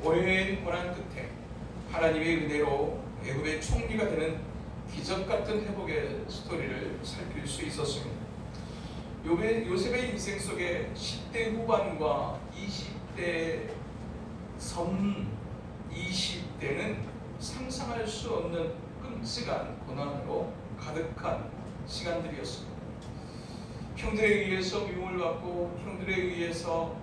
오랜 고난 끝에 하나님의 은혜로 애굽의 총리가 되는 기적같은 회복의 스토리를 살필 수 있었습니다. 요셉의 인생 속에 10대 후반과 20대 전 20대는 상상할 수 없는 끔찍한 고난으로 가득한 시간들이었습니다. 형들에 의해서 미움을 받고 형들에 의해서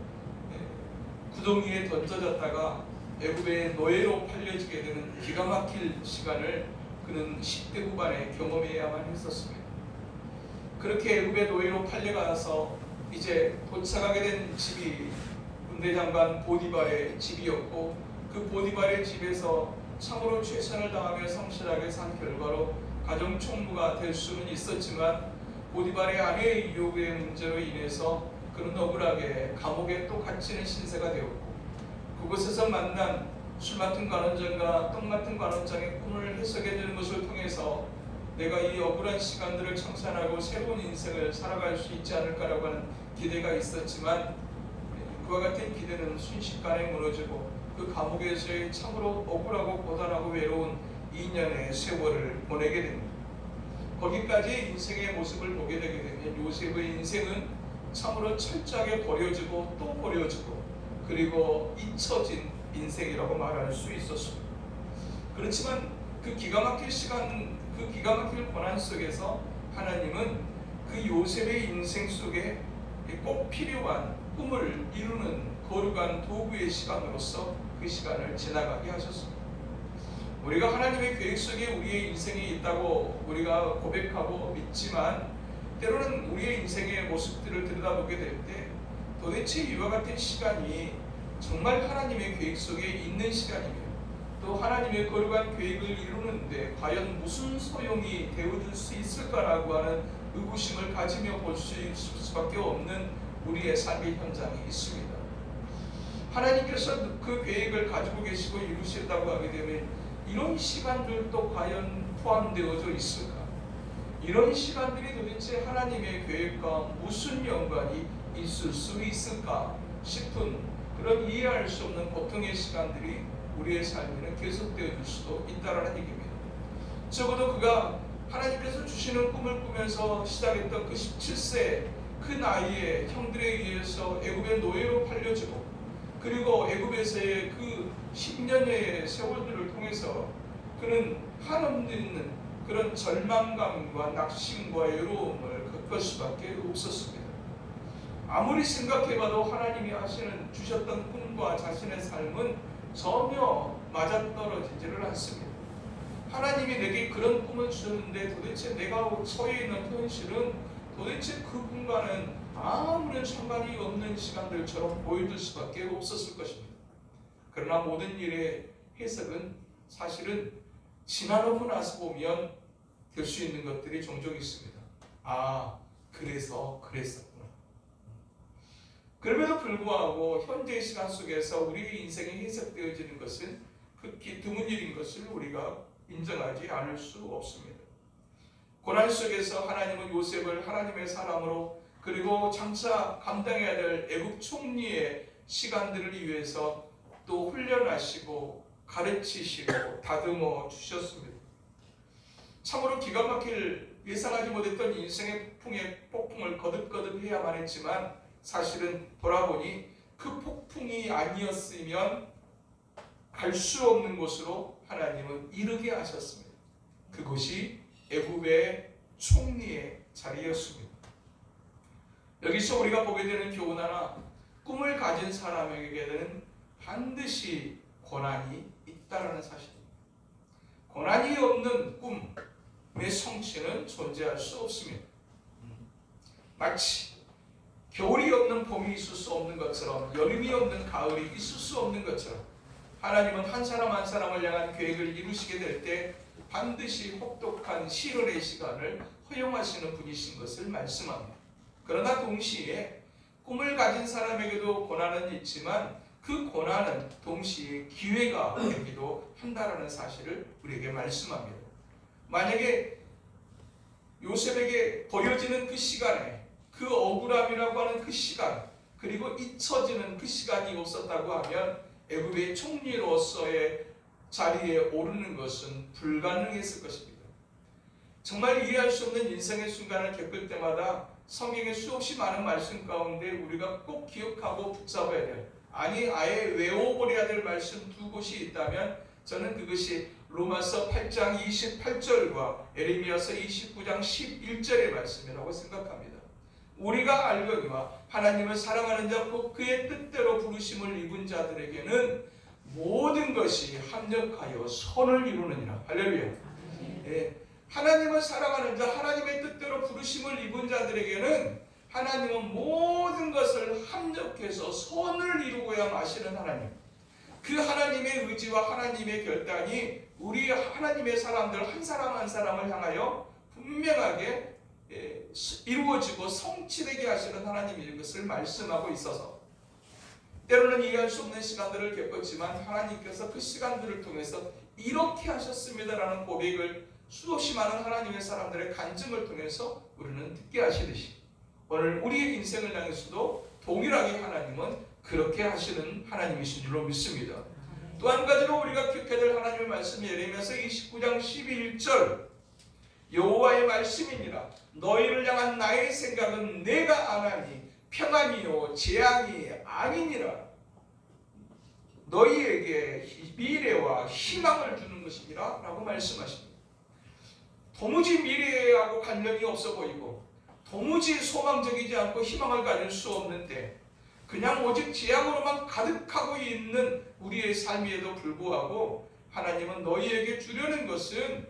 구덩이에 던져졌다가 애굽의 노예로 팔려지게 되는 기가 막힐 시간을 그는 10대 후반에 경험해야만 했었습니다. 그렇게 애굽의 노예로 팔려가서 이제 도착하게 된 집이 군대장관 보디발의 집이었고, 그 보디발의 집에서 참으로 최선을 다하며 성실하게 산 결과로 가정총무가 될 수는 있었지만, 보디발의 아내의 유혹의 문제로 인해서 그는 억울하게 감옥에 또 갇히는 신세가 되었고, 그곳에서 만난 술 맡은 관원장과 떡 맡은 관원장의 꿈을 해석해 주는 것을 통해서 내가 이 억울한 시간들을 청산하고 새로운 인생을 살아갈 수 있지 않을까라고 하는 기대가 있었지만, 그와 같은 기대는 순식간에 무너지고 그 감옥에서의 참으로 억울하고 고단하고 외로운 2년의 세월을 보내게 됩니다. 거기까지 인생의 모습을 보게 되게 되면 요셉의 인생은 참으로 철저하게 버려지고 또 버려지고 그리고 잊혀진 인생이라고 말할 수 있었습니다. 그렇지만 그 기가 막힐 시간, 그 기가 막힐 고난 속에서 하나님은 그 요셉의 인생 속에 꼭 필요한 꿈을 이루는 거룩한 도구의 시간으로서 그 시간을 지나가게 하셨습니다. 우리가 하나님의 계획 속에 우리의 인생이 있다고 우리가 고백하고 믿지만, 때로는 우리의 인생의 모습들을 들여다보게 될 때 도대체 이와 같은 시간이 정말 하나님의 계획 속에 있는 시간이며, 또 하나님의 거룩한 계획을 이루는데 과연 무슨 소용이 되어줄 수 있을까라고 하는 의구심을 가지며 볼 수밖에 없는 우리의 삶의 현장이 있습니다. 하나님께서 그 계획을 가지고 계시고 이루신다고 하게 되면 이런 시간들도 과연 포함되어져 있을까? 이런 시간들이 도대체 하나님의 계획과 무슨 연관이 있을 수 있을까 싶은 그런 이해할 수 없는 고통의 시간들이 우리의 삶에는 계속되어 줄 수도 있다는 얘기입니다. 적어도 그가 하나님께서 주시는 꿈을 꾸면서 시작했던 그 17세 그 나이에 형들에 의해서 애굽의 노예로 팔려지고, 그리고 애굽에서의 그 10년의 세월들을 통해서 그는 한없는 그런 절망감과 낙심과 외로움을 겪을 수밖에 없었습니다. 아무리 생각해봐도 하나님이 주셨던 꿈과 자신의 삶은 전혀 맞아떨어지지를 않습니다. 하나님이 내게 그런 꿈을 주셨는데 도대체 내가 처해 있는 현실은 도대체 그 꿈과는 아무런 상관이 없는 시간들처럼 보여줄 수밖에 없었을 것입니다. 그러나 모든 일의 해석은 사실은 지나고 나서 보면 될 수 있는 것들이 종종 있습니다. 아, 그래서 그랬었구나. 그럼에도 불구하고 현재의 시간 속에서 우리의 인생이 해석되어지는 것은 극히 드문 일인 것을 우리가 인정하지 않을 수 없습니다. 고난 속에서 하나님은 요셉을 하나님의 사람으로, 그리고 장차 감당해야 될 애굽 총리의 시간들을 위해서 또 훈련하시고 가르치시고 다듬어 주셨습니다. 참으로 기가 막힐 예상하지 못했던 인생의 폭풍을 거듭거듭 해야만 했지만, 사실은 돌아보니 그 폭풍이 아니었으면 갈 수 없는 곳으로 하나님은 이르게 하셨습니다. 그곳이 애굽의 총리의 자리였습니다. 여기서 우리가 보게 되는 교훈 하나, 꿈을 가진 사람에게는 반드시 고난이 있다는 사실입니다. 고난이 없는 꿈의 성취는 존재할 수 없습니다. 마치 겨울이 없는 봄이 있을 수 없는 것처럼, 여름이 없는 가을이 있을 수 없는 것처럼, 하나님은 한 사람 한 사람을 향한 계획을 이루시게 될 때 반드시 혹독한 시련의 시간을 허용하시는 분이신 것을 말씀합니다. 그러나 동시에 꿈을 가진 사람에게도 고난은 있지만 그 고난은 동시에 기회가 되기도 한다는 사실을 우리에게 말씀합니다. 만약에 요셉에게 버려지는 그 시간에 그 억울함이라고 하는 그 시간, 그리고 잊혀지는 그 시간이 없었다고 하면 애굽의 총리로서의 자리에 오르는 것은 불가능했을 것입니다. 정말 이해할 수 없는 인생의 순간을 겪을 때마다 성경의 수없이 많은 말씀 가운데 우리가 꼭 기억하고 붙잡아야 돼요. 아니 아예 외워버려야 될 말씀 두 곳이 있다면 저는 그것이 로마서 8장 28절과 에레미야서 29장 11절의 말씀이라고 생각합니다. 우리가 알거니와 하나님을 사랑하는 자 곧 그의 뜻대로 부르심을 입은 자들에게는 모든 것이 합력하여 선을 이루느니라. 할렐루야. 예. 하나님을 사랑하는 자, 하나님의 뜻대로 부르심을 입은 자들에게는 하나님은 모든 것을 합력해서 선을 이루고야 마시는 하나님. 그 하나님의 의지와 하나님의 결단이 우리 하나님의 사람들 한 사람 한 사람을 향하여 분명하게 이루어지고 성취되게 하시는 하나님인 것을 말씀하고 있어서 때로는 이해할 수 없는 시간들을 겪었지만 하나님께서 그 시간들을 통해서 이렇게 하셨습니다라는 고백을 수없이 많은 하나님의 사람들의 간증을 통해서 우리는 듣게 하시듯이 오늘 우리의 인생을 향해서도 동일하게 하나님은 그렇게 하시는 하나님이신 줄로 믿습니다. 또 한 가지로 우리가 기억해야 될 하나님의 말씀이 예레미야서 29장 11절 여호와의 말씀이니라. 너희를 향한 나의 생각은 내가 아나니 평안이요 재앙이 아니니라. 너희에게 미래와 희망을 주는 것이니라 라고 말씀하십니다. 도무지 미래하고 관련이 없어 보이고 도무지 소망적이지 않고 희망을 가질 수 없는데 그냥 오직 재앙으로만 가득하고 있는 우리의 삶에도 불구하고 하나님은 너희에게 주려는 것은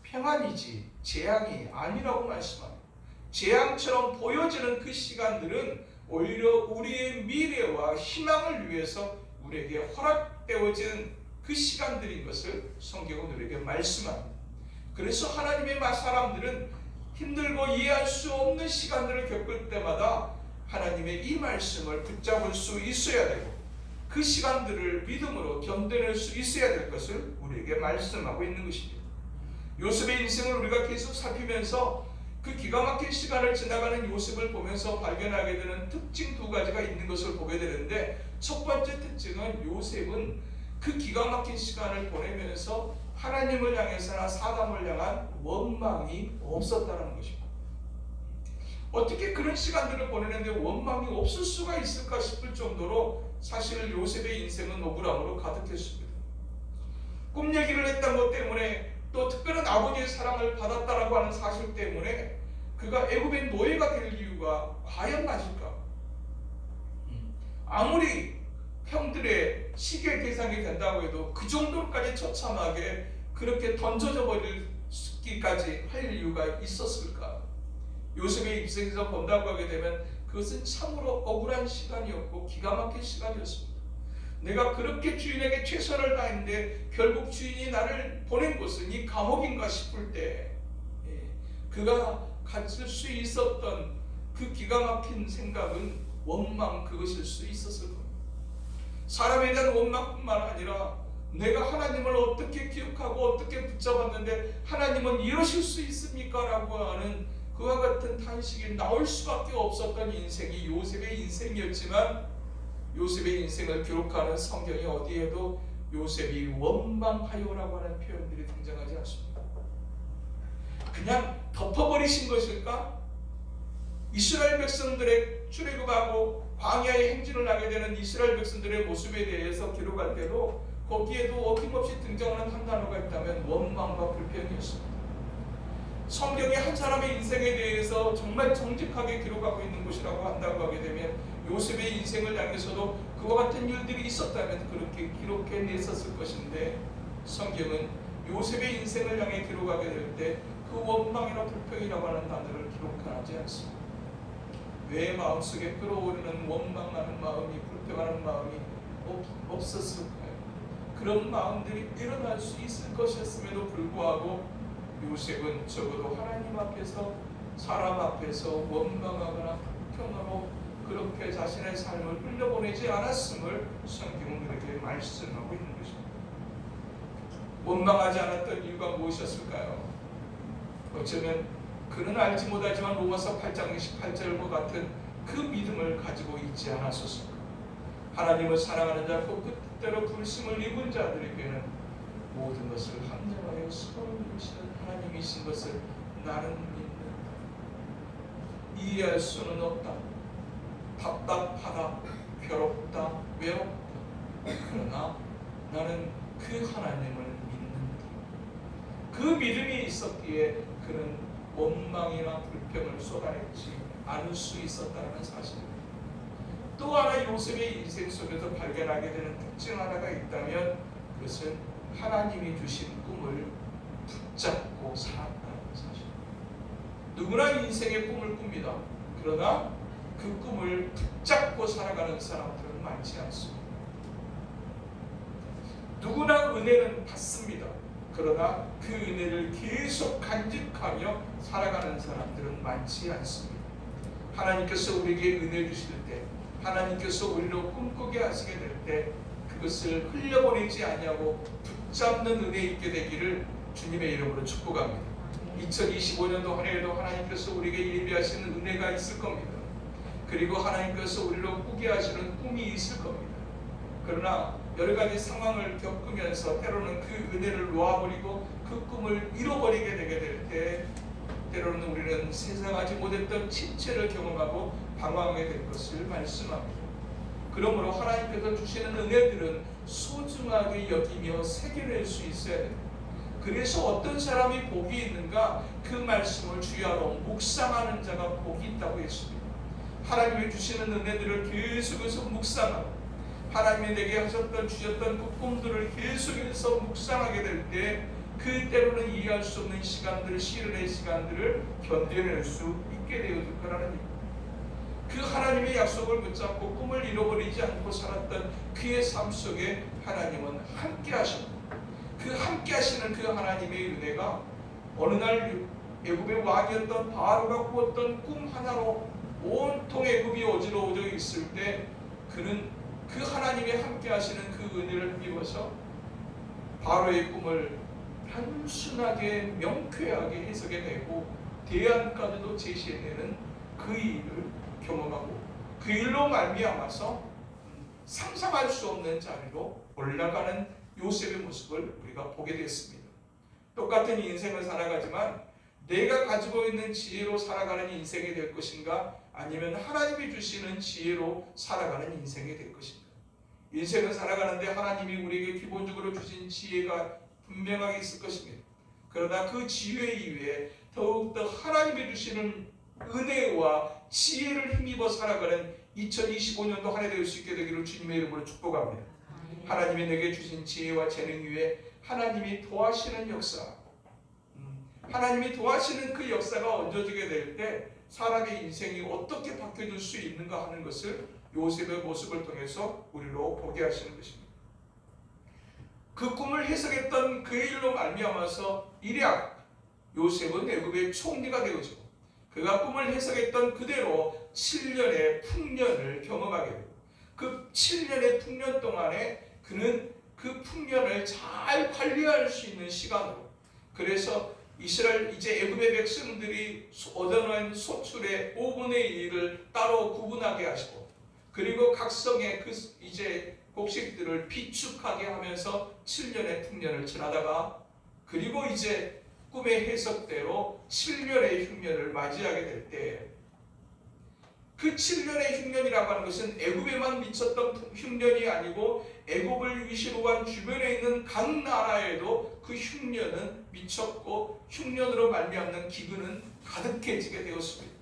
평안이지 재앙이 아니라고 말씀합니다. 재앙처럼 보여지는 그 시간들은 오히려 우리의 미래와 희망을 위해서 우리에게 허락되어진 그 시간들인 것을 성경은 우리에게 말씀합니다. 그래서 하나님의 사람들은 힘들고 이해할 수 없는 시간들을 겪을 때마다 하나님의 이 말씀을 붙잡을 수 있어야 되고 그 시간들을 믿음으로 견뎌낼 수 있어야 될 것을 우리에게 말씀하고 있는 것입니다. 요셉의 인생을 우리가 계속 살피면서 그 기가 막힌 시간을 지나가는 요셉을 보면서 발견하게 되는 특징 두 가지가 있는 것을 보게 되는데 첫 번째 특징은 요셉은 그 기가 막힌 시간을 보내면서 하나님을 향해서나 사람을 향한 원망이 없었다는 것입니다. 어떻게 그런 시간들을 보내는데 원망이 없을 수가 있을까 싶을 정도로 사실 요셉의 인생은 억울함으로 가득했습니다. 꿈 얘기를 했던 것 때문에 또 특별한 아버지의 사랑을 받았다라고 하는 사실 때문에 그가 애굽의 노예가 될 이유가 과연 맞을까? 아무리 형들의 시기의 대상이 된다고 해도 그 정도까지 처참하게 그렇게 던져져 버리기까지 할 이유가 있었을까? 요셉의 입장에서 본다고 하게 되면 그것은 참으로 억울한 시간이었고 기가 막힌 시간이었습니다. 내가 그렇게 주인에게 최선을 다했는데 결국 주인이 나를 보낸 곳은 이 감옥인가 싶을 때 그가 가질 수 있었던 그 기가 막힌 생각은 원망 그것일 수 있었을 겁니다. 사람에 대한 원망뿐만 아니라 내가 하나님을 어떻게 기억하고 어떻게 붙잡았는데 하나님은 이러실 수 있습니까? 라고 하는 그와 같은 탄식이 나올 수밖에 없었던 인생이 요셉의 인생이었지만 요셉의 인생을 기록하는 성경이 어디에도 요셉이 원망하여라고 하는 표현들이 등장하지 않습니다. 그냥 덮어버리신 것일까? 이스라엘 백성들의 출애굽하고 광야의 행진을 하게 되는 이스라엘 백성들의 모습에 대해서 기록할 때도 거기에도 어김없이 등장하는 한 단어가 있다면 원망과 불평이었습니다. 성경이 한 사람의 인생에 대해서 정말 정직하게 기록하고 있는 곳이라고 한다고 하게 되면 요셉의 인생을 향해서도 그와 같은 일들이 있었다면 그렇게 기록해냈었을 것인데 성경은 요셉의 인생을 향해 기록하게 될 때 그 원망이나 불평이라고 하는 단어를 기록하지 않습니다. 왜 마음속에 끌어오르는 원망하는 마음이 불평하는 마음이 없었을까요? 그런 마음들이 일어날 수 있을 것이었음에도 불구하고 요셉은 적어도 하나님 앞에서 사람 앞에서 원망하거나 불평으로 그렇게 자신의 삶을 흘려보내지 않았음을 성경은 우리에게 말씀하고 있는 것입니다. 원망하지 않았던 이유가 무엇이었을까요? 어쩌면 그는 알지 못하지만 로마서 8장 28절과 같은 그 믿음을 가지고 있지 않았었을까? 하나님을 사랑하는 자, 그 뜻대로 부르심을 입은 자들에게는 모든 것을 합력하여 서로 이루시는 하나님이신 것을 나는 믿는다. 이해할 수는 없다. 답답하다. 괴롭다. 외롭다. 그러나 나는 그 하나님을 믿는다. 그 믿음이 있었기에 그는 원망이나 불평을 쏟아내지 않을 수 있었다는 사실입니다. 또 하나 요셉의 인생 속에서 발견하게 되는 특징 하나가 있다면 그것은 하나님이 주신 꿈을 붙잡고 살았다는 사실입니다. 누구나 인생의 꿈을 꿉니다. 그러나 그 꿈을 붙잡고 살아가는 사람들은 많지 않습니다. 누구나 은혜는 받습니다. 그러나 그 은혜를 계속 간직하며 살아가는 사람들은 많지 않습니다. 하나님께서 우리에게 은혜 주실 때, 하나님께서 우리를 꿈꾸게 하시게 될 때 그것을 흘려보내지 아니하고 붙잡는 은혜 있게 되기를 주님의 이름으로 축복합니다. 2025년도 한 해에도 하나님께서 우리에게 예비하시는 은혜가 있을 겁니다. 그리고 하나님께서 우리를 꾸게 하시는 꿈이 있을 겁니다. 그러나 여러 가지 상황을 겪으면서 때로는 그 은혜를 놓아버리고 그 꿈을 잃어버리게 되게 될 때 때로는 우리는 세상하지 못했던 침체를 경험하고 방황하게 될 것을 말씀합니다. 그러므로 하나님께서 주시는 은혜들은 소중하게 여기며 새겨낼 수 있어야 됩니다. 그래서 어떤 사람이 복이 있는가? 그 말씀을 주야로 묵상하는 자가 복이 있다고 했습니다. 하나님이 주시는 은혜들을 계속해서 묵상하고 하나님이 내게 하셨던 주셨던 그 꿈들을 계속해서 묵상하게 될 때 그 때로는 이해할 수 없는 시간들, 시련의 시간들을 견뎌낼 수 있게 되어질 거라는 얘기입니다. 그 하나님의 약속을 붙잡고 꿈을 잃어버리지 않고 살았던 그의 삶 속에 하나님은 함께 하십니다. 그 함께 하시는 그 하나님의 은혜가 어느 날 애굽의 왕이었던 바로가 꾸었던 꿈 하나로 온통 애굽이 어지러워져 있을 때 그는 그 하나님이 함께 하시는 그 은혜를 힘입어서 바로의 꿈을 단순하게 명쾌하게 해석해 내고 대안까지도 제시해내는 그 일을 경험하고 그 일로 말미암아서 상상할 수 없는 자리로 올라가는 요셉의 모습을 우리가 보게 됐습니다. 똑같은 인생을 살아가지만 내가 가지고 있는 지혜로 살아가는 인생이 될 것인가 아니면 하나님이 주시는 지혜로 살아가는 인생이 될 것인가. 인생을 살아가는데 하나님이 우리에게 기본적으로 주신 지혜가 분명하게 있을 것입니다. 그러나 그 지혜 이외에 더욱더 하나님이 주시는 은혜와 지혜를 힘입어 살아가는 2025년도 한 해 될 수 있게 되기를 주님의 이름으로 축복합니다. 하나님이 내게 주신 지혜와 재능 위에 하나님이 도와시는 역사, 하나님이 도와시는 그 역사가 얹어지게 될 때 사람의 인생이 어떻게 바뀌어질 수 있는가 하는 것을 요셉의 모습을 통해서 우리로 보게 하시는 것입니다. 그 꿈을 해석했던 그 일로 말미암아서 일약 요셉은 애굽의 총리가 되어지고 그가 꿈을 해석했던 그대로 7년의 풍년을 경험하게 되고 그 7년의 풍년 동안에 그는 그 풍년을 잘 관리할 수 있는 시간으로 그래서 이스라엘 이제 애굽의 백성들이 얻어낸 소출의 5분의 1을 따로 구분하게 하시고 그리고 각 성의 그 이제 곡식들을 비축하게 하면서 7년의 풍년을 지나다가 그리고 이제 꿈의 해석대로 7년의 흉년을 맞이하게 될 때 그 7년의 흉년이라고 하는 것은 애굽에만 미쳤던 흉년이 아니고 애굽을 위시로 한 주변에 있는 각 나라에도 그 흉년은 미쳤고 흉년으로 말미암는 기근은 가득해지게 되었습니다.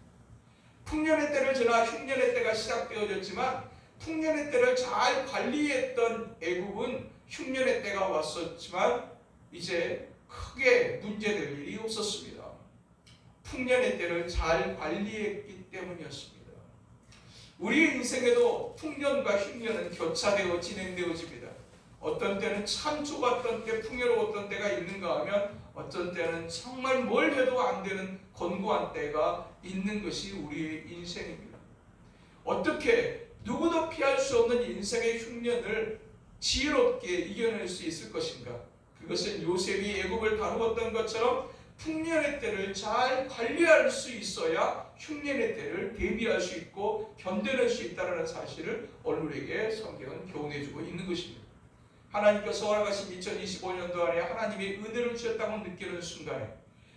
풍년의 때를 지나 흉년의 때가 시작되어졌지만 풍년의 때를 잘 관리했던 애굽은 흉년의 때가 왔었지만 이제 크게 문제될 일이 없었습니다. 풍년의 때를 잘 관리했기 때문이었습니다. 우리 인생에도 풍년과 흉년은 교차되어 진행되어집니다. 어떤 때는 참 좋았던 때 풍요로웠던 때가 있는가 하면 어떤 때는 정말 뭘 해도 안 되는 곤고한 때가 있는 것이 우리의 인생입니다. 어떻게 누구도 피할 수 없는 인생의 흉년을 지혜롭게 이겨낼 수 있을 것인가? 그것은 요셉이 애굽을 다루었던 것처럼 흉년의 때를 잘 관리할 수 있어야 흉년의 때를 대비할 수 있고 견뎌낼 수 있다는 사실을 오늘에게 성경은 교훈해주고 있는 것입니다. 하나님께서 허락하신 2025년도 안에 하나님의 은혜를 주셨다고 느끼는 순간에,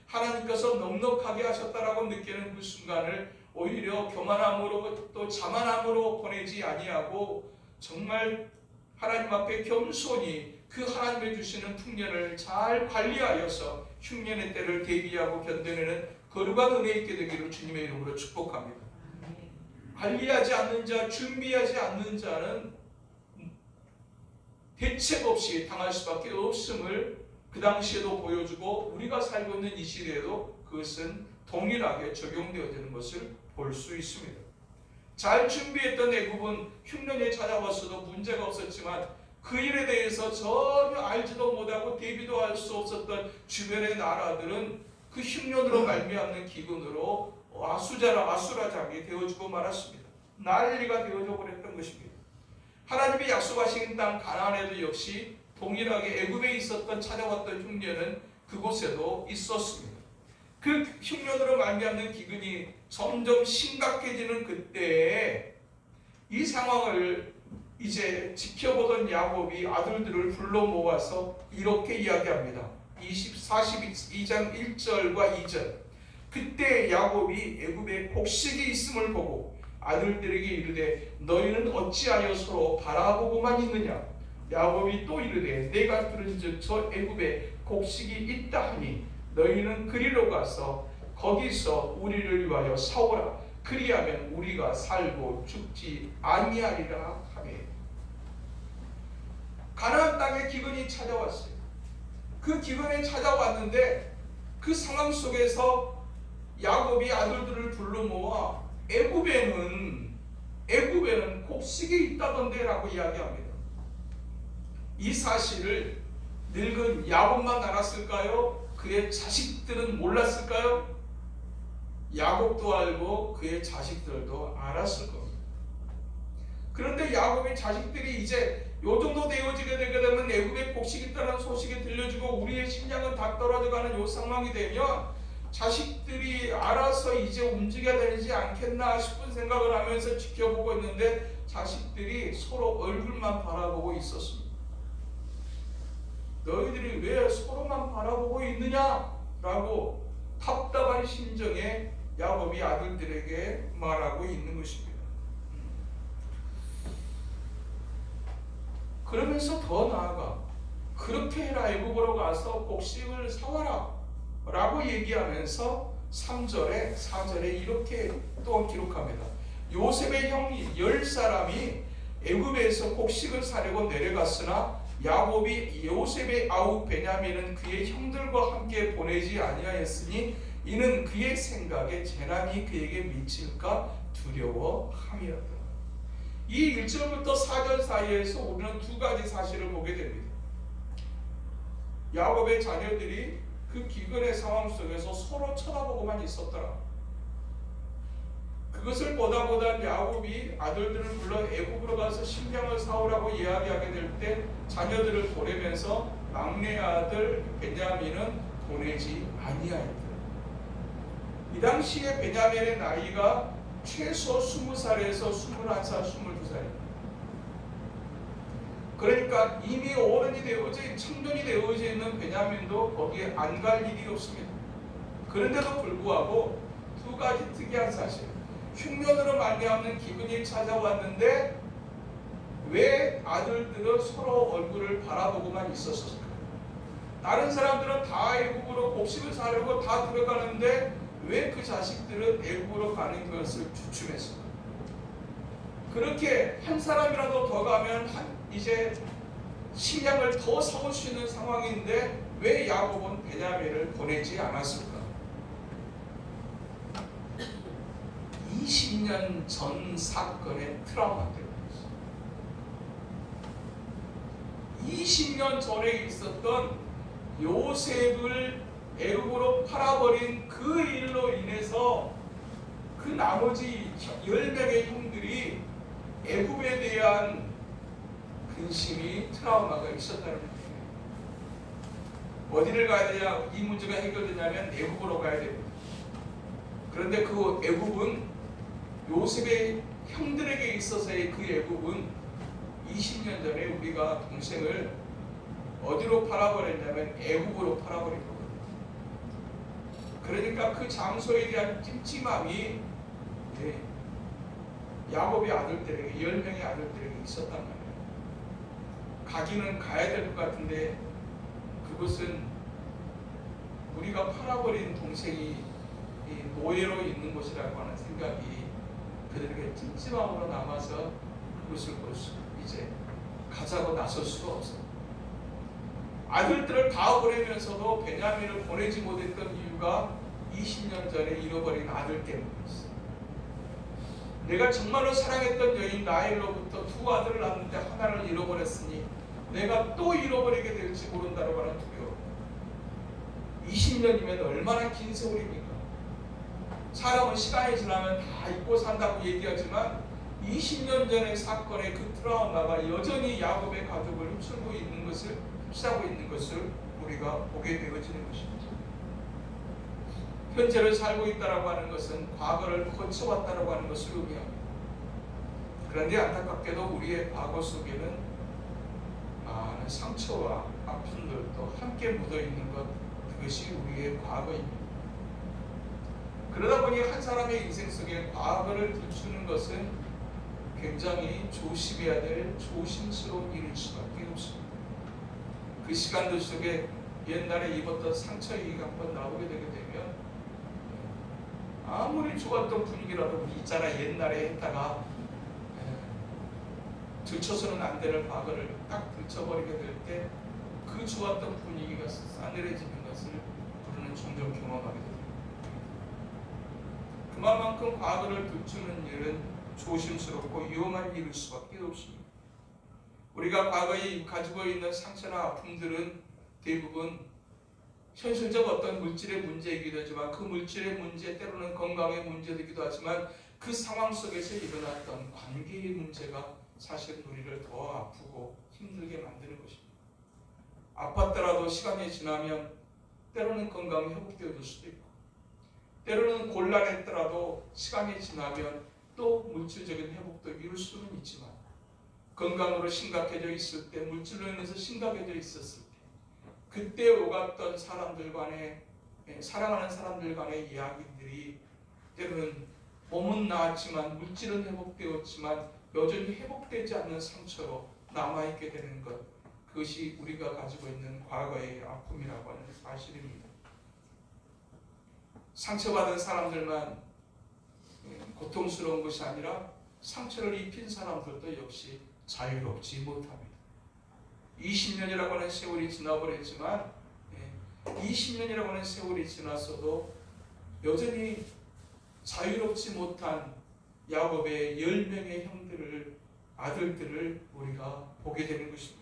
하나님께서 넉넉하게 하셨다라고 느끼는 그 순간을 오히려 교만함으로 또 자만함으로 보내지 아니하고 정말 하나님 앞에 겸손히 그 하나님이 주시는 풍년을 잘 관리하여서 흉년의 때를 대비하고 견뎌내는 거룩한 은혜 있게 되기를 주님의 이름으로 축복합니다. 관리하지 않는 자, 준비하지 않는 자는 대책 없이 당할 수밖에 없음을 그 당시에도 보여주고 우리가 살고 있는 이 시대에도 그것은 동일하게 적용되어지는 것을 볼 수 있습니다. 잘 준비했던 애굽은 흉년에 찾아왔어도 문제가 없었지만 그 일에 대해서 전혀 알지도 못하고 대비도 할 수 없었던 주변의 나라들은 그 흉년으로 말미암는 기근으로 아수라장이 되어주고 말았습니다. 난리가 되어져 버렸던 것입니다. 하나님이 약속하신 땅 가나안에도 역시 동일하게 애굽에 있었던 찾아왔던 흉년은 그곳에도 있었습니다. 그 흉년으로 말미암는 기근이 점점 심각해지는 그때에 이 상황을 이제 지켜보던 야곱이 아들들을 불러 모아서 이렇게 이야기합니다. 42장 1절과 2절. 그때 야곱이 애굽에 곡식이 있음을 보고 아들들에게 이르되 너희는 어찌하여 서로 바라보고만 있느냐. 야곱이 또 이르되 내가 들은즉 저 애굽에 곡식이 있다 하니 너희는 그리로 가서 거기서 우리를 위하여 사오라. 그리하면 우리가 살고 죽지 아니하리라 하매. 가나안 땅에 기근이 찾아왔어요. 그 기근이 찾아왔는데 그 상황 속에서 야곱이 아들들을 불러 모아 애굽에는 곡식이 있다던데 라고 이야기합니다. 이 사실을 늙은 야곱만 알았을까요? 그의 자식들은 몰랐을까요? 야곱도 알고 그의 자식들도 알았을 겁니다. 그런데 야곱의 자식들이 이제 요 정도 되어지게 되게 되면 애굽에 곡식이 있다는 소식이 들려주고 우리의 식량은 다 떨어져가는 요 상황이 되면 자식들이 알아서 이제 움직여야 되지 않겠나 싶은 생각을 하면서 지켜보고 있는데 자식들이 서로 얼굴만 바라보고 있었습니다. 너희들이 왜 서로만 바라보고 있느냐? 라고 답답한 심정에 야곱이 아들들에게 말하고 있는 것입니다. 그러면서 더 나아가 그렇게 해라, 애굽으로 가서 곡식을 사와라 라고 얘기하면서 3절에 4절에 이렇게 또 기록합니다. 요셉의 형이 10사람이 애굽에서 곡식을 사려고 내려갔으나 야곱이 요셉의 아우 베냐민은 그의 형들과 함께 보내지 아니하였으니 이는 그의 생각에 재난이 그에게 미칠까 두려워함이었다. 이 1절부터 4절 사이에서 우리는 두 가지 사실을 보게 됩니다. 야곱의 자녀들이 그 기근의 상황 속에서 서로 쳐다보고만 있었더라. 그것을 보다 야곱이 아들들을 불러 애굽으로 가서 식량을 사오라고 이야기하게 될 때 자녀들을 보내면서 막내 아들 베냐민은 보내지 아니하였다. 이 당시에 베냐민의 나이가 최소 20살에서 21살, 22살입니다. 그러니까 이미 어른이 되어져 청년이 되어져 있는 베냐민도 거기에 안 갈 일이 없습니다. 그런데도 불구하고 두 가지 특이한 사실. 흉년으로 말미암는 기근이 찾아왔는데 왜 아들들은 서로 얼굴을 바라보고만 있었을까? 다른 사람들은 다 애굽으로 곡식을 사려고 다 들어가는데 왜 그 자식들은 애굽으로 가는 것을 주춤했을까? 그렇게 한 사람이라도 더 가면 이제 식량을 더 사올 수 있는 상황인데 왜 야곱은 베냐민을 보내지 않았을까? 20년 전 사건의 트라우마 때문에 20년 전에 있었던 요셉을 애굽으로 팔아버린 그 일로 인해서 그 나머지 10명의 형들이 애굽에 대한 근심이 트라우마가 있었다는 거예요. 어디를 가야 되냐? 이 문제가 해결되냐면 애굽으로 가야 됩니다. 그런데 그 애굽은 요셉의 형들에게 있어서의 그 애굽은 20년 전에 우리가 동생을 어디로 팔아버렸냐면 애굽으로 팔아버린 거거든요. 그러니까 그 장소에 대한 찜찜함이 야곱의 아들들에게 10명의 아들들에게 있었단 말이에요. 가기는 가야 될 것 같은데 그것은 우리가 팔아버린 동생이 노예로 있는 곳이라고 하는 생각이 그들에게 찜찜함으로 남아서 그것을 이제 가자고 나설 수가 없어요. 아들들을 다 보내면서도 베냐민을 보내지 못했던 이유가 20년 전에 잃어버린 아들 때문이었어요. 내가 정말로 사랑했던 여인 라헬로부터 두 아들을 낳는데 하나를 잃어버렸으니 내가 또 잃어버리게 될지 모른다고 하는 두려움. 20년이면 얼마나 긴 세월입니까? 사람은 시간이 지나면 다 잊고 산다고 얘기하지만 20년 전의 사건의 그 트라우마가 여전히 야곱의 가족을 휩싸고 있는 것을 우리가 보게 되어지는 것입니다. 현재를 살고 있다라고 하는 것은 과거를 거쳐왔다라고 하는 것을 의미합니다. 그런데 안타깝게도 우리의 과거 속에는 많은 상처와 아픔들도 함께 묻어있는 것, 그것이 우리의 과거입니다. 그러다 보니 한 사람의 인생 속에 과거를 들추는 것은 굉장히 조심해야 될 조심스러운 일일 수밖에 없습니다. 그 시간들 속에 옛날에 입었던 상처 얘기가 한번 나오게 되게 되면 아무리 좋았던 분위기라도 우리 있잖아 옛날에 했다가 들춰서는 안 되는 과거를 딱 들춰버리게 될 때 그 좋았던 분위기가 싸늘해지는 것을 우리는 종종 경험하게 됩니다. 그만큼 과거를 들추는 일은 조심스럽고 위험한 일일 수밖에 없습니다. 우리가 과거에 가지고 있는 상처나 아픔들은 대부분 현실적 어떤 물질의 문제이기도 하지만 그 물질의 문제 때로는 건강의 문제이기도 하지만 그 상황 속에서 일어났던 관계의 문제가 사실 우리를 더 아프고 힘들게 만드는 것입니다. 아팠더라도 시간이 지나면 때로는 건강이 회복되어질 수도 있고 때로는 곤란했더라도 시간이 지나면 또 물질적인 회복도 이룰 수는 있지만 건강으로 심각해져 있을 때 물질로 인해서 심각해져 있었을 때 그때 오갔던 사람들 간의 사랑하는 사람들 간의 이야기들이 때로는 몸은 나았지만 물질은 회복되었지만 여전히 회복되지 않는 상처로 남아있게 되는 것, 그것이 우리가 가지고 있는 과거의 아픔이라고 하는 사실입니다. 상처받은 사람들만 고통스러운 것이 아니라 상처를 입힌 사람들도 역시 자유롭지 못합니다. 20년이라고 하는 세월이 지나버렸지만 20년이라고 하는 세월이 지났어도 여전히 자유롭지 못한 야곱의 10명의 형들을 아들들을 우리가 보게 되는 것입니다.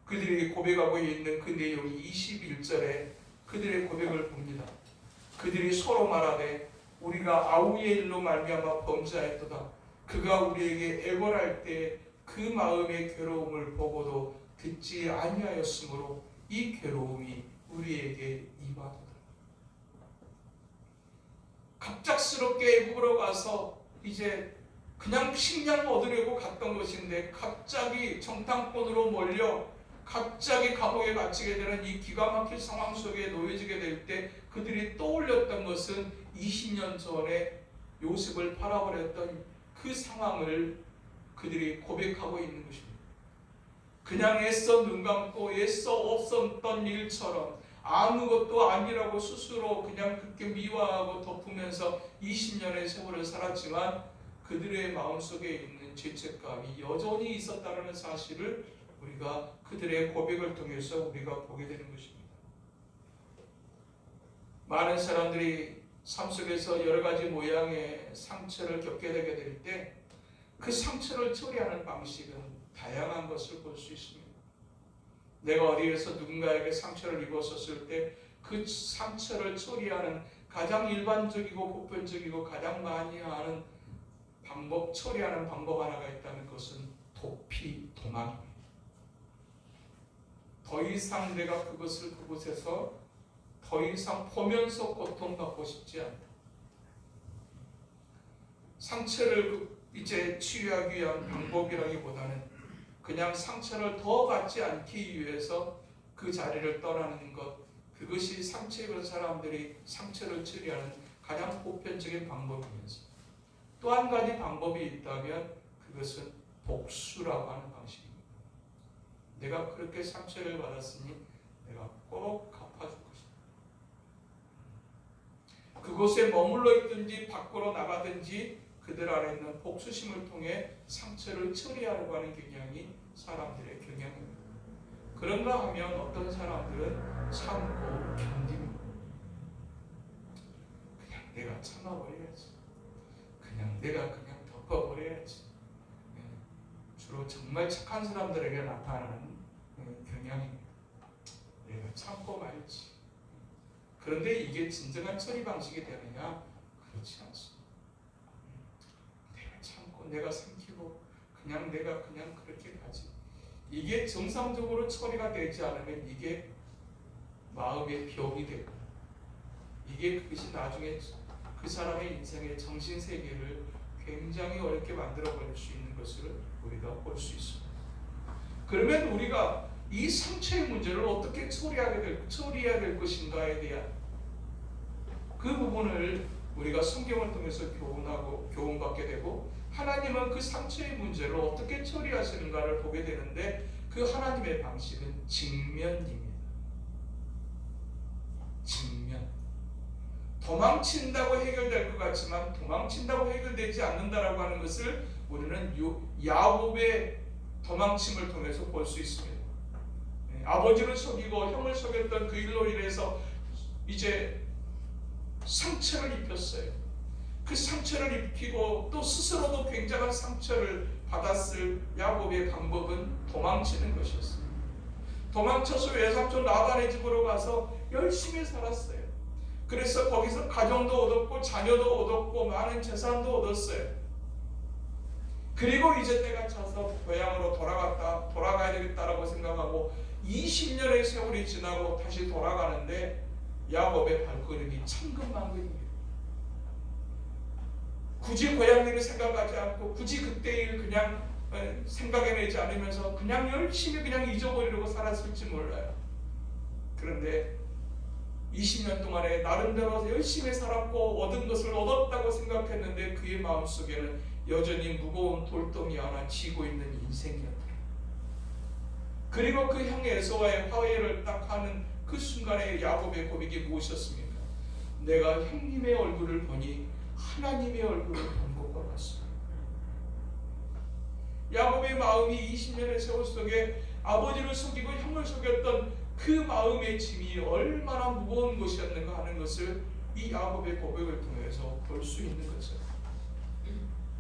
그들이 고백하고 있는 그 내용이 21절에 그들의 고백을 봅니다. 그들이 서로 말하되 우리가 아우의 일로 말미암아 범죄하였도다. 그가 우리에게 애걸할 때 그 마음의 괴로움을 보고도 듣지 아니하였으므로 이 괴로움이 우리에게 임하도다. 갑작스럽게 애굽으로 가서 이제 그냥 식량 얻으려고 갔던 것인데 갑자기 정탐꾼으로 몰려 갑자기 감옥에 갇히게 되는 이 기가 막힌 상황 속에 놓여지게 될 때 그들이 떠올렸던 것은 20년 전에 요셉을 팔아버렸던 그 상황을 그들이 고백하고 있는 것입니다. 그냥 애써 눈 감고 애써 없었던 일처럼 아무것도 아니라고 스스로 그냥 그렇게 미화하고 덮으면서 20년의 세월을 살았지만 그들의 마음속에 있는 죄책감이 여전히 있었다는 사실을 우리가 그들의 고백을 통해서 우리가 보게 되는 것입니다. 많은 사람들이 삶 속에서 여러 가지 모양의 상처를 겪게 되게 될 때 그 상처를 처리하는 방식은 다양한 것을 볼 수 있습니다. 내가 어디에서 누군가에게 상처를 입었었을 때 그 상처를 처리하는 가장 일반적이고 보편적이고 가장 많이 하는 방법, 처리하는 방법 하나가 있다면 그것은 도피, 도망입니다. 더 이상 내가 그곳에서 더 이상 보면서 고통받고 싶지 않다. 상처를 이제 치유하기 위한 방법이라기보다는 그냥 상처를 더 받지 않기 위해서 그 자리를 떠나는 것, 그것이 상처 입은 사람들이 상처를 치료하는 가장 보편적인 방법이면서, 또 한 가지 방법이 있다면 그것은 복수라고 하는 방식입니다. 내가 그렇게 상처를 받았으니 내가 꼭 갚아줄 것이다. 그곳에 머물러 있든지 밖으로 나가든지 그들 안에 있는 복수심을 통해 상처를 처리하려고 하는 경향이 사람들의 경향입니다. 그런가 하면 어떤 사람들은 참고 견딥니다. 그냥 내가 참아버려야지. 그냥 내가 그냥 덮어버려야지. 주로 정말 착한 사람들에게 나타나는 경향입니다. 내가 참고 말지. 그런데 이게 진정한 처리 방식이 되느냐? 그렇지 않습니다. 내가 참고 내가 삼키고 그냥 내가 그냥 그렇게 가지. 이게 정상적으로 처리가 되지 않으면 이게 마음의 병이 되고, 이게 그것이 나중에 그 사람의 인생의 정신세계를 굉장히 어렵게 만들어버릴 수 있는 것을 우리가 볼 수 있습니다. 그러면 우리가 이 상처의 문제를 어떻게 처리해야 될 것인가에 대한 그 부분을 우리가 성경을 통해서 교훈받게 되고, 하나님은 그 상처의 문제를 어떻게 처리하시는가를 보게 되는데, 그 하나님의 방식은 직면입니다. 직면. 도망친다고 해결될 것 같지만 도망친다고 해결되지 않는다라고 하는 것을 우리는 야곱의 도망침을 통해서 볼 수 있습니다. 아버지를 속이고 형을 속였던 그 일로 인해서 이제 상처를 입혔어요. 그 상처를 입히고 또 스스로도 굉장한 상처를 받았을 야곱의 방법은 도망치는 것이었어요. 도망쳐서 외삼촌 라반의 집으로 가서 열심히 살았어요. 그래서 거기서 가정도 얻었고 자녀도 얻었고 많은 재산도 얻었어요. 그리고 이제 때가 차서 고향으로 돌아가야 되겠다라고 생각하고 20년의 세월이 지나고 다시 돌아가는데 야곱의 발걸음이 천근만근입니다. 굳이 고향 일을 생각하지 않고 굳이 그때 일 그냥 생각해내지 않으면서 그냥 열심히 그냥 잊어버리려고 살았을지 몰라요. 그런데 20년 동안에 나름대로 열심히 살았고 얻은 것을 얻었다고 생각했는데 그의 마음속에는 여전히 무거운 돌덩이 하나 쥐고 있는 인생이었다. 그리고 그 형 에서와의 화해를 딱 하는 그 순간에 야곱의 고백이 무엇이었습니까? 내가 형님의 얼굴을 보니 하나님의 얼굴을 본 것과 같습니다. 야곱의 마음이 20년의 세월 속에 아버지를 속이고 형을 속였던 그 마음의 짐이 얼마나 무거운 것이었는가 하는 것을 이 야곱의 고백을 통해서 볼 수 있는 거죠.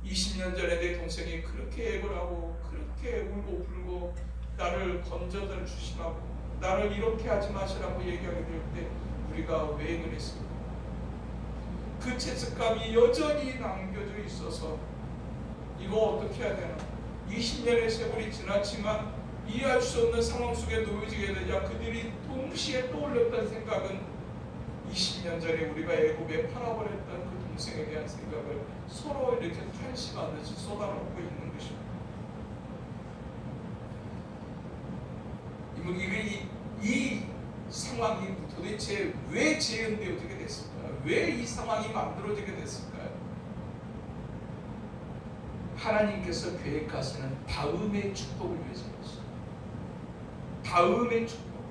20년 전에 내 동생이 그렇게 애걸하고 그렇게 울고 불고 나를 건져들 주심하고 나를 이렇게 하지 마시라고 얘기하게 될 때 우리가 왜 그랬습니까? 그 죄책감이 여전히 남겨져 있어서 이거 어떻게 해야 되나? 20년의 세월이 지났지만 이해할 수 없는 상황 속에 놓여지게 되자 그들이 동시에 떠올렸던 생각은 20년 전에 우리가 애굽에 팔아버렸던 그 동생에 대한 생각을 서로 이렇게 탄식하듯이 쏟아놓고 있는 것입니다. 이 상황이 도대체 왜 재현되어지게 됐을까요? 왜 이 상황이 만들어지게 됐을까요? 하나님께서 계획하시는 다음의 축복을 위해서였어요. 다음의 축복.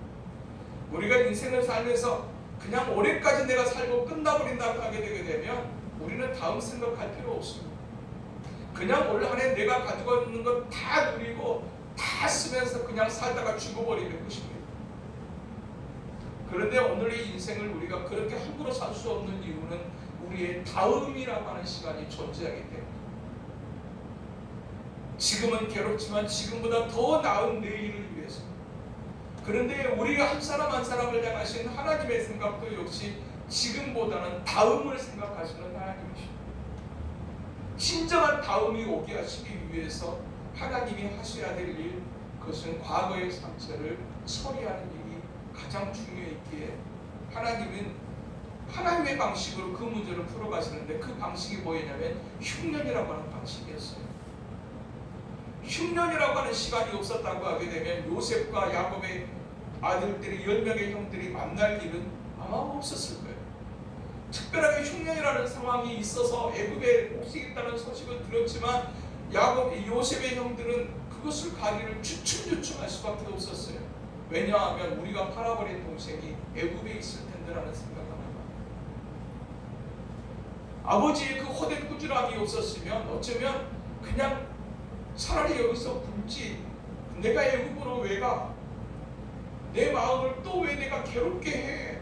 우리가 인생을 살면서 그냥 올해까지 내가 살고 끝나버린다고 하게 되게 되면 우리는 다음 생각할 필요 없습니다. 그냥 올 한 해 내가 가지고 있는 것 다 누리고 다 쓰면서 그냥 살다가 죽어버리는 것입니다. 그런데 오늘의 인생을 우리가 그렇게 함부로 살 수 없는 이유는 우리의 다음이라고 하는 시간이 존재하기 때문에 지금은 괴롭지만 지금보다 더 나은 내일을 위해서. 그런데 우리가 한 사람 한 사람을 향하신 하나님의 생각도 역시 지금보다는 다음을 생각하시는 하나님이십니다. 진정한 다음이 오게 하시기 위해서 하나님이 하셔야 될 일, 그것은 과거의 상처를 처리하는 일이 가장 중요했기에 하나님의 방식으로 그 문제를 풀어가시는데, 그 방식이 뭐였냐면 흉년이라고 하는 방식이었어요. 흉년이라고 하는 시간이 없었다고 하게 되면 요셉과 야곱의 아들들이 10명의 형들이 만날 일은 아마 없었을 거예요. 특별하게 흉년이라는 상황이 있어서 애굽에 곡식이 있다는 소식을 들었지만 요셉의 형들은 그것을 가기를 주춤주춤할 수밖에 없었어요. 왜냐하면 우리가 팔아버린 동생이 애굽에 있을 텐데라는 생각을 합니다. 아버지의 그 호된 꾸지람이 없었으면 어쩌면 그냥 차라리 여기서 굶지, 내가 애굽으로 왜 가? 내 마음을 또 왜 내가 괴롭게 해?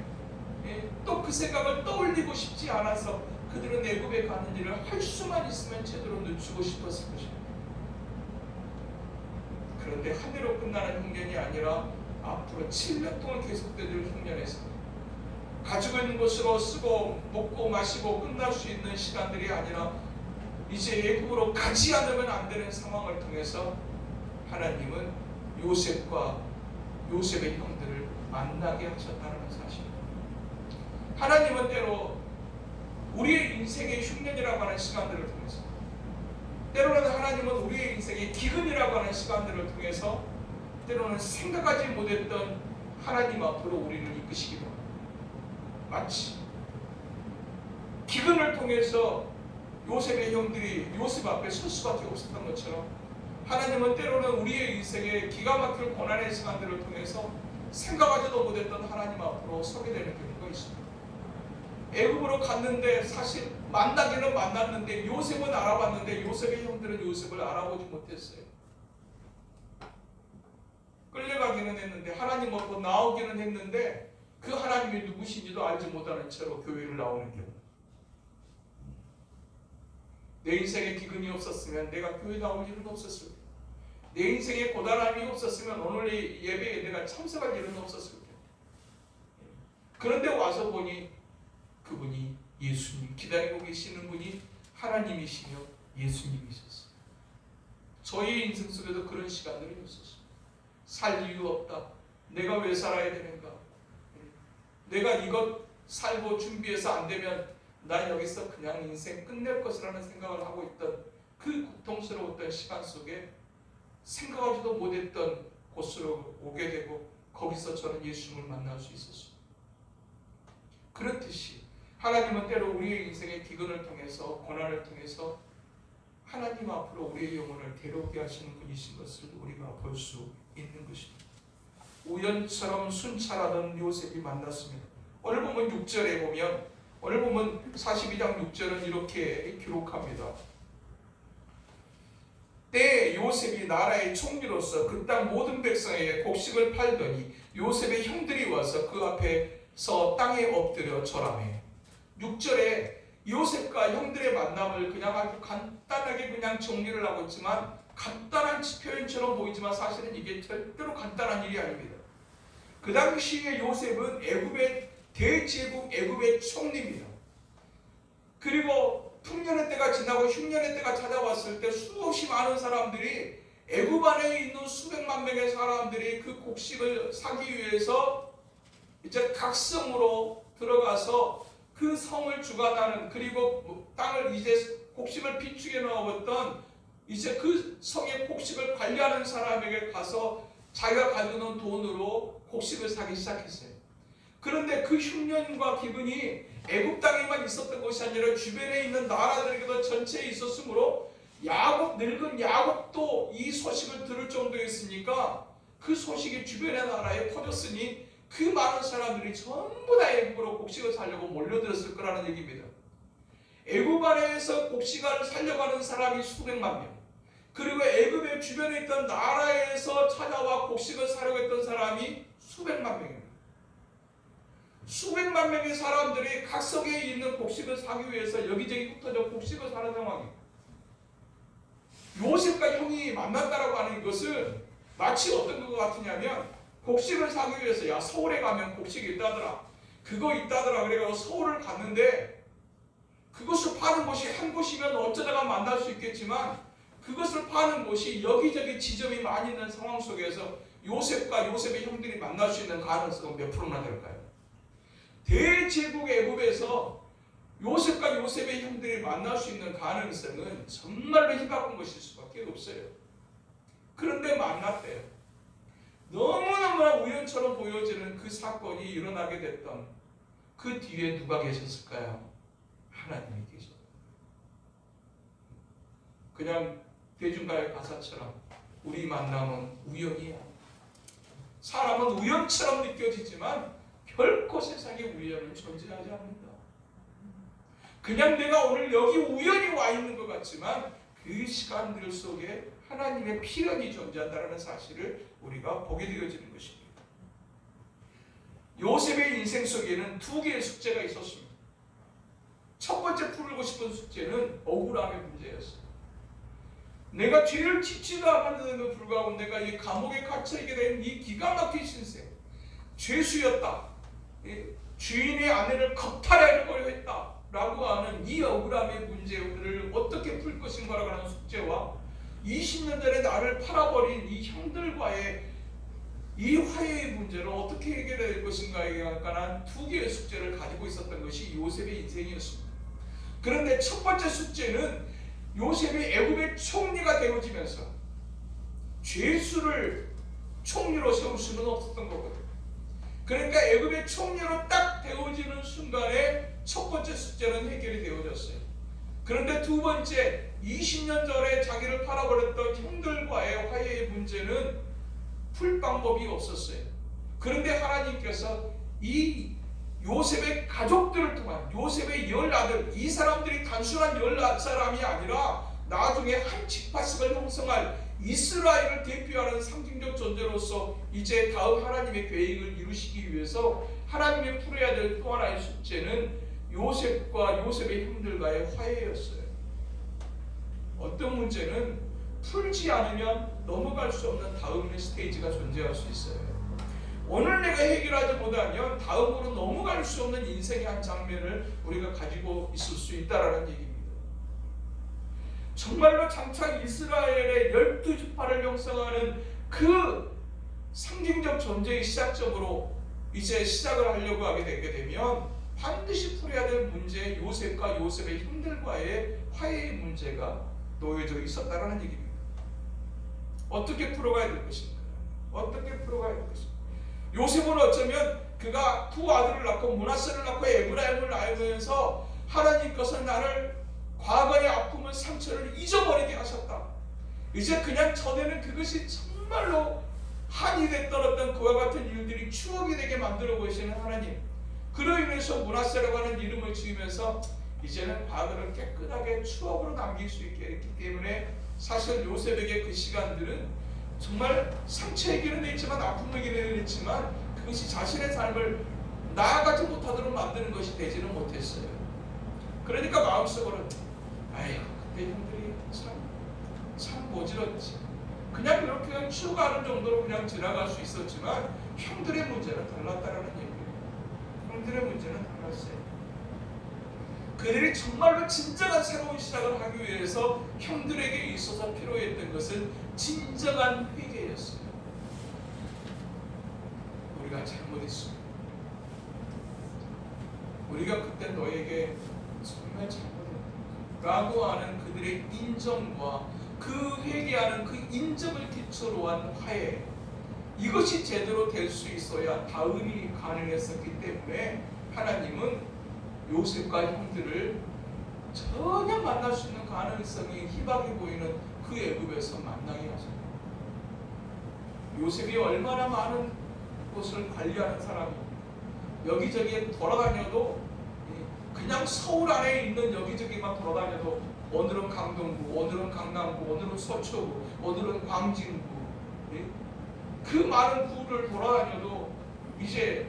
또 그 생각을 떠올리고 싶지 않아서 그들은 애굽에 가는 일을 할 수만 있으면 제대로 늦추고 싶었을 것입니다. 그런데 한 해로 끝나는 흉년이 아니라 앞으로 7년 동안 계속될 흉년에서 가지고 있는 것으로 쓰고 먹고 마시고 끝날 수 있는 시간들이 아니라 이제 애굽으로 가지 않으면 안 되는 상황을 통해서 하나님은 요셉과 요셉의 형들을 만나게 하셨다는 사실입니다. 하나님은 때로 우리의 인생의 흉년이라고 하는 시간들을 통해서, 때로는 하나님은 우리의 인생의 기근이라고 하는 시간들을 통해서 때로는 생각하지 못했던 하나님 앞으로 우리를 이끄시기도 합니다. 마치 기근을 통해서 요셉의 형들이 요셉 앞에 설 수밖에 없었던 것처럼 하나님은 때로는 우리의 인생의 기가 막힐 고난의 시간들을 통해서 생각하지도 못했던 하나님 앞으로 서게 되는 경우가 있습니다. 애굽으로 갔는데 사실 만나기는 만났는데 요셉은 알아봤는데 요셉의 형들은 요셉을 알아보지 못했어요. 끌려가기는 했는데 하나님 앞으로 나오기는 했는데 그 하나님이 누구신지도 알지 못하는 채로 교회를 나오는 경우. 내 인생에 기근이 없었으면 내가 교회 나올 일은 없었을 거예요. 내 인생에 고단함이 없었으면 오늘 이 예배에 내가 참석할 일은 없었을 거예요. 그런데 와서 보니 그분이 예수님, 기다리고 계시는 분이 하나님이시며 예수님이셨어요. 저희 인생 속에도 그런 시간들이 있었어요. 살 이유 없다. 내가 왜 살아야 되는가? 내가 이것 살고 준비해서 안 되면 난 여기서 그냥 인생 끝낼 것이라는 생각을 하고 있던 그 고통스러웠던 시간 속에 생각하지도 못했던 곳으로 오게 되고 거기서 저는 예수님을 만날 수 있었어요. 그렇듯이 하나님은 때로 우리의 인생의 기근을 통해서 고난을 통해서 하나님 앞으로 우리의 영혼을 데려오게 하시는 분이신 것을 우리가 볼 수 있는 것입니다. 우연처럼 순찰하던 요셉이 만났습니다. 오늘 보면 6절에 보면 오늘 보면 42장 6절은 이렇게 기록합니다. 때에 요셉이 나라의 총리로서 그 땅 모든 백성에게 곡식을 팔더니 요셉의 형들이 와서 그 앞에서 땅에 엎드려 절하매. 6절에 요셉과 형들의 만남을 그냥 아주 간단하게 그냥 정리를 하고 있지만 간단한 표현처럼 보이지만 사실은 이게 절대로 간단한 일이 아닙니다. 그 당시에 요셉은 애굽의 대제국 애굽의 총리입니다. 그리고 풍년의 때가 지나고 흉년의 때가 찾아왔을 때 수없이 많은 사람들이 애굽 안에 있는 수백만 명의 사람들이 그 곡식을 사기 위해서 이제 각 성으로 들어가서 그 성을 주관하는, 그리고 땅을 이제 곡식을 비축해 놓았던 이제 그 성의 곡식을 관리하는 사람에게 가서 자기가 가지고 있는 돈으로 곡식을 사기 시작했어요. 그런데 그 흉년과 기근이 애굽 땅에만 있었던 것이 아니라 주변에 있는 나라들에게도 전체에 있었으므로 늙은 야곱도 이 소식을 들을 정도였으니까 그 소식이 주변의 나라에 퍼졌으니 그 많은 사람들이 전부 다 애굽으로 곡식을 사려고 몰려들었을 거라는 얘기입니다. 애굽 안에서 곡식을 살려가는 사람이 수백만 명, 그리고 애굽의 주변에 있던 나라에서 찾아와 곡식을 사려고 했던 사람이 수백만 명입니다. 수백만 명의 사람들이 각 성에 있는 곡식을 사기 위해서 여기저기 흩어져 곡식을 사는 상황입니다. 요셉과 형이 만났다라고 하는 것은 마치 어떤 것 같으냐면 곡식을 사기 위해서 야 서울에 가면 곡식이 있다더라, 그거 있다더라 그래서 서울을 갔는데 그것을 파는 곳이 한 곳이면 어쩌다가 만날 수 있겠지만 그것을 파는 곳이 여기저기 지점이 많이 있는 상황 속에서 요셉과 요셉의 형들이 만날 수 있는 가능성은 몇 프로나 될까요? 대제국 애굽에서 요셉과 요셉의 형들이 만날 수 있는 가능성은 정말로 희박한 것일 수밖에 없어요. 그런데 만났대요. 너무너무나 우연처럼 보여지는 그 사건이 일어나게 됐던 그 뒤에 누가 계셨을까요? 하나님이 계셨어요. 그냥 대중가의 가사처럼 우리 만남은 우연이야. 사람은 우연처럼 느껴지지만 결코 세상에 우연은 존재하지 않는다. 그냥 내가 오늘 여기 우연히 와 있는 것 같지만 그 시간들 속에 하나님의 필연이 존재한다는 사실을 우리가 보게 되어지는 것입니다. 요셉의 인생 속에는 두 개의 숙제가 있었습니다. 첫 번째 풀고 싶은 숙제는 억울함의 문제였어요. 내가 죄를 짓지도 않았는데도 불구하고 내가 이 감옥에 갇혀있게 된 이 기가 막힌 신세, 죄수였다, 주인의 아내를 겁탈하려고 했다 라고 하는 이 억울함의 문제를 어떻게 풀 것인가라고 하는 숙제와 20년 전에 나를 팔아버린 이 형들과의 이 화해의 문제를 어떻게 해결할 것인가에 관한 두 개의 숙제를 가지고 있었던 것이 요셉의 인생이었습니다. 그런데 첫 번째 숙제는 요셉이 애굽의 총리가 되어지면서 죄수를 총리로 세울 수는 없었던 거거든요. 그러니까 애굽의 총리로 딱 되어지는 순간에 첫 번째 숙제는 해결이 되어졌어요. 그런데 두 번째, 20년 전에 자기를 팔아버렸던 형들과의 화해의 문제는 풀 방법이 없었어요. 그런데 하나님께서 이 요셉의 가족들을 통한 요셉의 10아들, 이 사람들이 단순한 10사람이 아니라 나중에 한 지파석을 형성할 이스라엘을 대표하는 상징적 존재로서 이제 다음 하나님의 계획을 이루시기 위해서 하나님이 풀어야 될 또 하나의 숙제는 요셉과 요셉의 형들과의 화해였어요. 어떤 문제는 풀지 않으면 넘어갈 수 없는 다음의 스테이지가 존재할 수 있어요. 오늘 내가 해결하지 못하면 다음으로 넘어갈 수 없는 인생의 한 장면을 우리가 가지고 있을 수 있다는 얘기입니다. 정말로 장차 이스라엘의 12지파를 형성하는 그 상징적 존재의 시작점으로 이제 시작을 하려고 하게 되게 되면 반드시 풀어야 될 문제, 요셉과 요셉의 형들과의 화해의 문제가 놓여져 있었다는 얘기입니다. 어떻게 풀어가야 될 것인가? 어떻게 풀어가야 될 것인가? 요셉은 어쩌면 그가 두 아들을 낳고 므낫세를 낳고 에브라임을 낳으면서 하나님께서 나를 과거의 아픔을 상처를 잊어버리게 하셨다. 이제 그냥 전에는 그것이 정말로 한이 됐던 어떤 그와 같은 일들이 추억이 되게 만들어 보시는 하나님. 그로 인해서 므낫세라고 하는 이름을 지으면서 이제는 과거를 깨끗하게 추억으로 남길 수 있게 했기 때문에 사실 요셉에게 그 시간들은 정말 상처이기는 했지만 아픔이기는 했지만 그것이 자신의 삶을 나아가지 못하도록 만드는 것이 되지는 못했어요. 그러니까 마음속으로는 아이고 그때 형들이 참 모질었지. 그냥 이렇게 추가하는 정도로 그냥 지나갈 수 있었지만 형들의 문제는 달랐다라는 얘기예요. 형들의 문제는 달랐어요. 그들이 정말로 진정한 새로운 시작을 하기 위해서 형들에게 있어서 필요했던 것은 진정한 회개였어요. 우리가 잘못했습니다. 우리가 그때 너에게 정말 잘못했다 라고 하는 그들의 인정과 그 회개하는 그 인정을 기초로 한 화해, 이것이 제대로 될 수 있어야 다음이 가능했었기 때문에 하나님은 요셉과 형들을 전혀 만날 수 있는 가능성이 희박해 보이는 그 애굽에서 만나게 하셨다. 요셉이 얼마나 많은 곳을 관리하는 사람입니다. 여기저기 돌아다녀도 그냥 서울 안에 있는 여기저기만 돌아다녀도 오늘은 강동구, 오늘은 강남구, 오늘은 서초구, 오늘은 광진구, 그 많은 구를 돌아다녀도 이제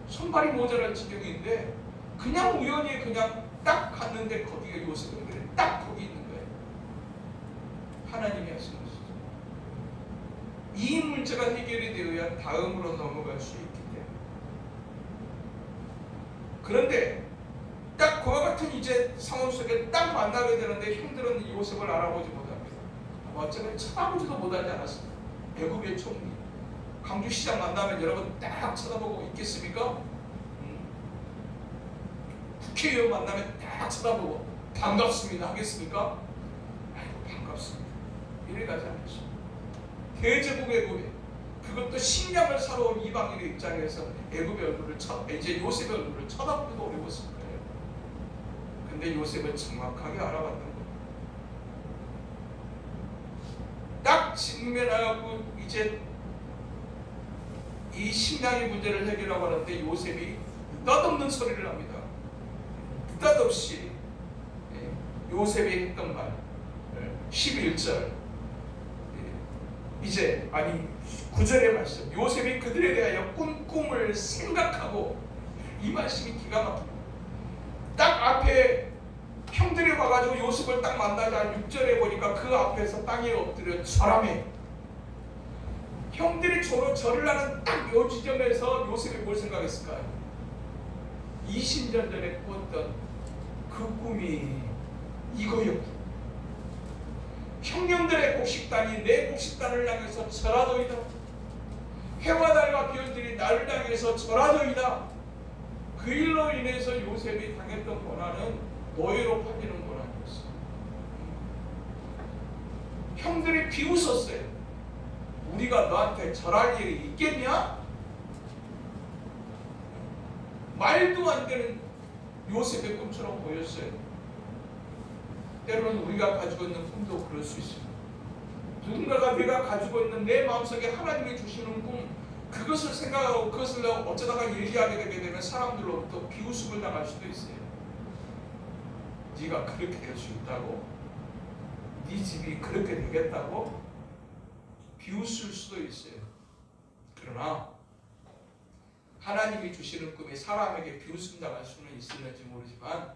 손발이 모자랄 지경인데 그냥 우연히 그냥 딱 갔는데 거기가 요셉인데 딱 거기 있는 거예요. 하나님이 하신 것이죠. 이 문제가 해결이 되어야 다음으로 넘어갈 수 있기 때문에. 그런데 딱 딱 그와 같은 이제 상황 속에 딱 만나게 되는데 형들은 요셉을 알아보지 못합니다. 어쩌면 쳐다보지도 못하지 않았습니다. 애굽의 총리 광주시장 만나면 여러분 딱 쳐다보고 있겠습니까? 국회의원 만나면 딱 쳐다보고 반갑습니다 하겠습니까? 아이고 반갑습니다 이래 가지 않겠죠. 대제국 애굽에 그것도 식량을 사러 온 이방인의 입장에서 애굽의 얼굴을 이제 요셉의 얼굴을 쳐다보기도 어려웠을 거예요. 근데 요셉은 정확하게 알아봤던 거예요. 딱 직면하고 이제 이 식량의 문제를 해결하고 하는데 요셉이 느닷없는 소리를 합니다. 느닷없이 요셉이 했던 말 11절 이제 아니 9절의 말씀 요셉이 그들에 대하여 꾼 꿈을 생각하고 이 말씀이 기가 막힙니다. 딱 앞에 형들이 와가지고 요셉을 딱 만나자 6절에 보니까 그 앞에서 땅에 엎드려 절하며 형들이 절을 하는 딱 요 지점에서 요셉이 뭘 생각했을까요? 20년 전에 꾸었던 그 꿈이 이거였고 형님들의 곡식단이 내 곡식단을 향해서 절하도이다. 해와 달과 별들이 나를 향해서 절하도이다. 그 일로 인해서 요셉이 당했던 고난은 노예로 팔리는 고난이었어. 형들이 비웃었어요. 우리가 너한테 절할 일이 있겠냐? 말도 안 되는 요셉의 꿈처럼 보였어요. 때로는 우리가 가지고 있는 꿈도 그럴 수 있습니다. 누군가가 내가 가지고 있는 내 마음속에 하나님이 주시는 꿈 그것을 생각하고 그것을 어쩌다가 얘기하게 되게 되면 사람들로부터 비웃음을 당할 수도 있어요. 네가 그렇게 될 수 있다고? 네 집이 그렇게 되겠다고? 비웃을 수도 있어요. 그러나 하나님이 주시는 꿈이 사람에게 비웃음 당할 수는 있을지 모르지만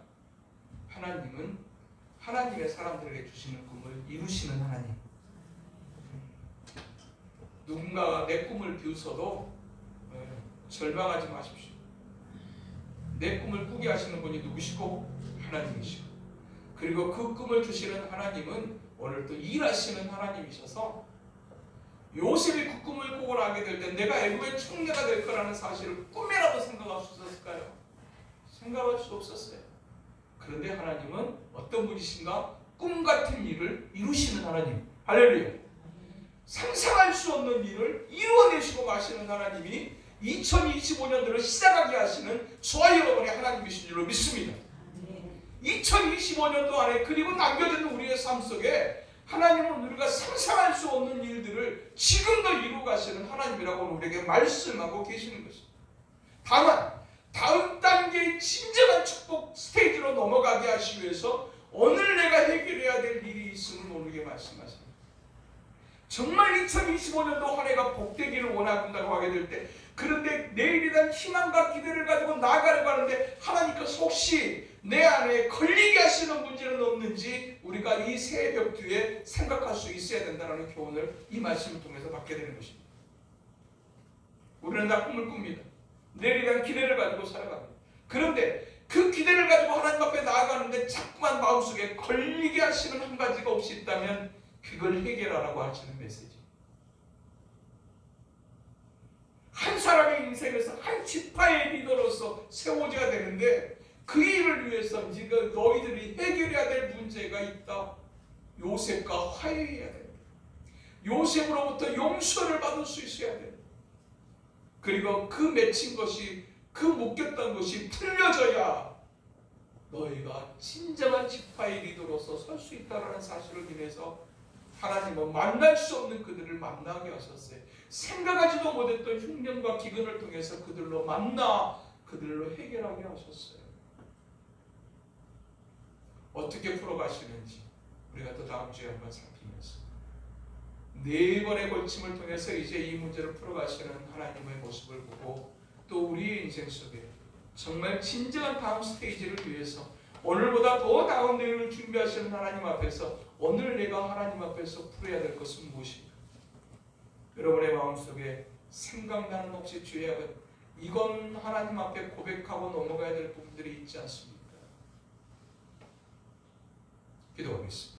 하나님은 하나님의 사람들에게 주시는 꿈을 이루시는 하나님. 누군가가 내 꿈을 비웃어도 절망하지 마십시오. 내 꿈을 꾸게 하시는 분이 누구시고? 하나님이시고 그리고 그 꿈을 주시는 하나님은 오늘 또 일하시는 하나님이셔서 요셉이 그 꿈을 꾸고 나게 될 때 내가 애굽의 총리가 될 거라는 사실을 꿈이라도 생각할 수 있었을까요? 생각할 수 없었어요. 그런데 하나님은 어떤 분이신가? 꿈 같은 일을 이루시는 하나님. 할렐루야. 상상할 수 없는 일을 이루어내시고 가시는 하나님이 2025년도를 시작하게 하시는 저와 여러분의 하나님이신 줄로 믿습니다. 2025년도 안에 그리고 남겨진 우리의 삶 속에 하나님은 우리가 상상할 수 없는 일들을 지금도 이루어 가시는 하나님이라고 우리에게 말씀하고 계시는 것입니다. 다만 다음 단계의 진정한 축복 스테이지로 넘어가게 하시기 위해서 오늘 내가 해결해야 될 일이 있음을 모르게 말씀하십니다. 정말 2025년도 한 해가 복되기를 원한다고 하게 될 때 그런데 내일에 대한 희망과 기대를 가지고 나아가려고 하는데 하나님께서 혹시 내 안에 걸리게 하시는 문제는 없는지 우리가 이 새벽 뒤에 생각할 수 있어야 된다는 교훈을 이 말씀을 통해서 받게 되는 것입니다. 우리는 다 꿈을 꿉니다. 내일에 대한 기대를 가지고 살아갑니다. 그런데 그 기대를 가지고 하나님 앞에 나아가는데 자꾸만 마음속에 걸리게 하시는 한 가지가 혹시 있다면 그걸 해결하라고 하시는 메시지. 한 사람의 인생에서 한 지파의 리더로서 세워져야 되는데 그 일을 위해서 너희들이 해결해야 될 문제가 있다. 요셉과 화해해야 됩니다. 요셉으로부터 용서를 받을 수 있어야 됩니다. 그리고 그 맺힌 것이 그 묶였던 것이 풀려져야 너희가 진정한 지파의 리더로서 설 수 있다는 사실을 인해서 하나님은 만날 수 없는 그들을 만나게 하셨어요. 생각하지도 못했던 흉년과 기근을 통해서 그들로 만나 그들로 해결하게 하셨어요. 어떻게 풀어가시는지 우리가 또 다음 주에 한번 살피면서 4번의 걸침을 통해서 이제 이 문제를 풀어가시는 하나님의 모습을 보고 또 우리의 인생 속에 정말 진정한 다음 스테이지를 위해서 오늘보다 더 나은 내일을 준비하시는 하나님 앞에서 오늘 내가 하나님 앞에서 풀어야 될 것은 무엇인가? 여러분의 마음속에 생각나는 혹시 주의 앞에 이건 하나님 앞에 고백하고 넘어가야 될 부분들이 있지 않습니까? 기도하겠습니다.